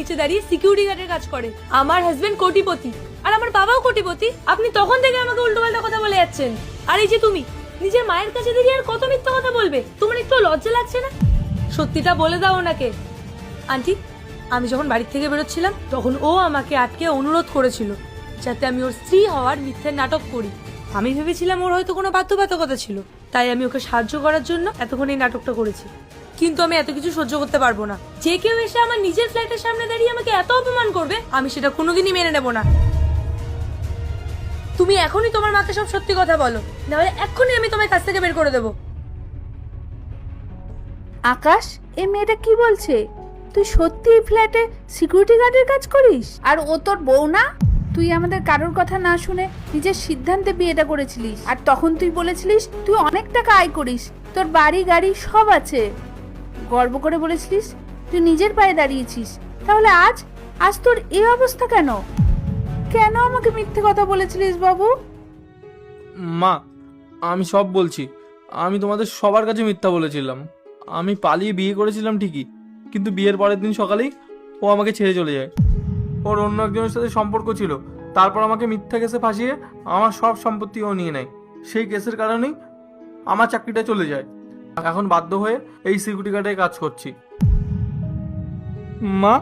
নিচে দাঁড়িয়ে সিকিউরিটি গার্ডের কাজ করে। আমার হাজবেন্ড কোটিপতি আর আমার বাবাও কোটিপতি, আপনি তখন থেকে আমাকে উল্টোপাল্টা কথা বলে যাচ্ছেন। আর এই যে তুমি নিজের মায়ের কাছে দাঁড়িয়ে আর কত মিথ্যা কথা বলবে? তোমার একটু লজ্জা লাগছে না? সত্যিটা বলে দাও ওনাকে। আন্টি, আমি যখন বাড়ি থেকে বেরোচ্ছিলাম তখন ও আমাকে আটকে অনুরোধ করেছিল যাতে আমি ওর স্ত্রী হওয়ার মিথ্যের নাটক করি। আমি ভেবেছিলাম ওর হয়তো কোনো বাধ্যবাধকতা ছিল, তাই আমি ওকে সাহায্য করার জন্য এতক্ষণ এই নাটকটা করেছি। কিন্তু আমি এত কিছু সহ্য করতে পারবো না। যে কেউ এসে আমার নিজের ফ্ল্যাটের সামনে দাঁড়িয়ে আমাকে এত অপমান করবে, আমি সেটা কোনোদিনই মেনে নেব না। তুমি এখনই তোমার মাকে সব সত্যি কথা বলো, নাহলে এক্ষুনি আমি তোমার কাছ থেকে বের করে দেবো। আকাশ, এই মেয়েটা কি বলছে? তুই সত্যি এই ফ্ল্যাটে সিকিউরিটি গার্ডের কাজ করিস? আর ও তোর বউ না? তুই আমাদের কারোর কথা না শুনে নিজের সিদ্ধান্তে বিয়েটা করেছিলিস, আর তখন তুই বলেছিলিস তুই অনেক টাকা আয় করিস, তোর বাড়ি গাড়ি সব আছে, গর্ব করে বলেছিলিস তুই নিজের পায়ে দাঁড়িয়েছিস। তাহলে আজ আজ তোর এই অবস্থা কেন? কেন আমাকে মিথ্যে কথা বলেছিলিস বাবু? মা, আমি সব বলছি। আমি তোমাদের সবার কাছে মিথ্যা বলেছিলাম। আমি পালিয়ে বিয়ে করেছিলাম ঠিকই, কিন্তু বিয়ের পরের দিন সকালেই ও আমাকে ছেড়ে চলে যায়। ওর অন্য একজনের সাথে সম্পর্ক ছিল, তারপর আমাকে মিথ্যা কেসে ফাঁসিয়ে আমার সব সম্পত্তি ও নিয়ে নেয়। সেই কেসের কারণেই আমার চাকরিটা চলে যায়। এখন বাধ্য হয়ে এই সিকিউরিটি গার্ডে কাজ করছি। মা,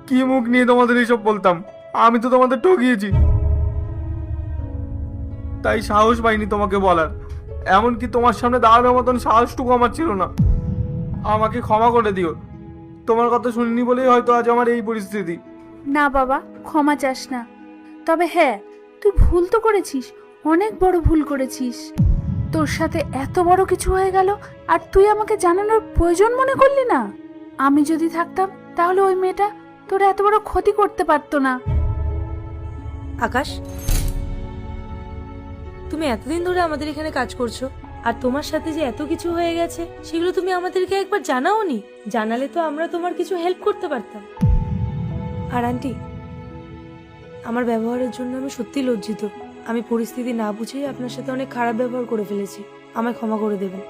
কি মুখ নিয়ে তোমাদের এইসব বলতাম? আমি তো তোমাদের ঠকিয়েছি, তাই সাহস পাইনি তোমাকে বলার। এমনকি তোমার সামনে দাঁড়ানোর মতন সাহসটুকু আমার ছিল না। আমাকে ক্ষমা করে দিও। তোমার কথা শুনিনি বলেই হয়তো আজ আমার এই পরিস্থিতি। না বাবা, ক্ষমা চাস না। তবে হ্যাঁ, তুই ভুল তো করেছিস, অনেক বড় ভুল করেছিস। তোর সাথে এত বড় কিছু হয়ে গেল আর তুই আমাকে জানানোর প্রয়োজন মনে করলি না? আমি যদি থাকতাম তাহলে ওই মেয়েটা তোর এত বড় ক্ষতি করতে পারতো না। আকাশ, তুমি এতদিন ধরে আমাদের এখানে কাজ করছো, আর তোমার সাথে যে এত কিছু হয়ে গেছে সেগুলো তুমি আমাদেরকে একবার জানাওনি। জানালে তো আমরা তোমার কিছু হেল্প করতে পারতাম। আর আন্টি, আমার ব্যবহারের জন্য আমি সত্যি লজ্জিত। আমি পরিস্থিতি না বুঝেই আপনার সাথে অনেক খারাপ ব্যবহার করে ফেলেছি। আমায় ক্ষমা করে দেবেন।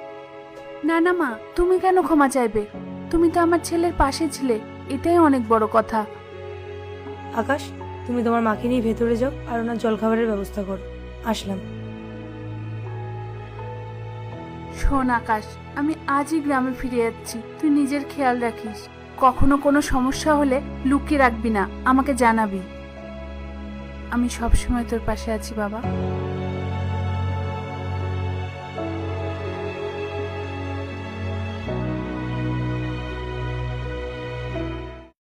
না না মা, তুমি কেন ক্ষমা চাইবে? তুমি তো আমার ছেলের পাশে ছিলে, এটাই অনেক বড় কথা। আকাশ, তুমি তোমার মাকে নিয়ে ভেতরে যাও আর ওনার জলখাবারের ব্যবস্থা করো। আসলাম। শোন আকাশ, আমি আজই গ্রামে ফিরে যাচ্ছি, তুই নিজের খেয়াল রাখিস। কখনো কোনো সমস্যা হলে লুকিয়ে রাখবি না, আমাকে জানাবি। আমি সবসময় তোর পাশে আছি বাবা।